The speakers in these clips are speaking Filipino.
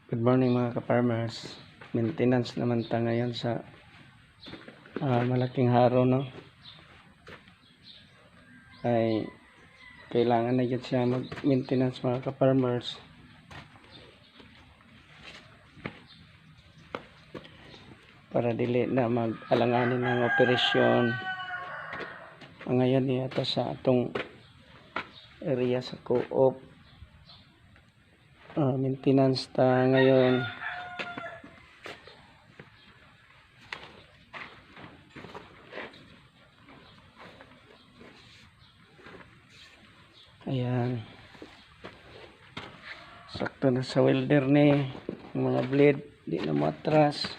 Good morning mga ka-farmers. Maintenance naman ta ngayon sa malaking haro, no? Ay kailangan na yun siya mag-maintenance mga ka-farmers. Para dili na mag-alanganin ng operasyon. Ngayon ito sa atong area sa co-op. Maintenance ta ngayon. Ayan. Sakto na sa welder ni. Yung mga blade di na matras.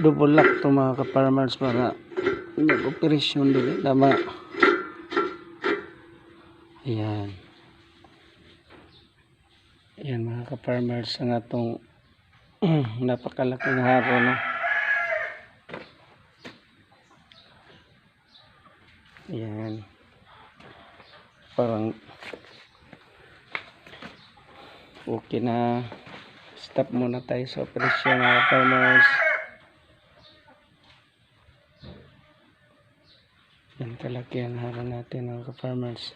Double lock to mga ka-farmers para nag-operasyon dili tama. Ayan. Ayan mga ka-farmers ang atong napakalaking haro, no? Ayan. Parang okay na. Stop muna tayo sa operasyon mga farmers. Yan kalaki ang haro natin mga ka-farmers.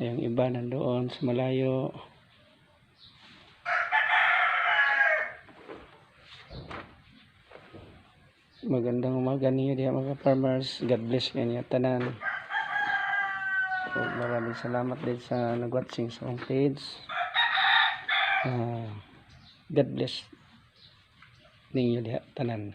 Yung iba nandoon sa malayo. Magandang umaga niyo diya mga farmers. God bless kanya tanan. So, maraming salamat din sa nag-watching sa akong page. God bless ninyo diya tanan.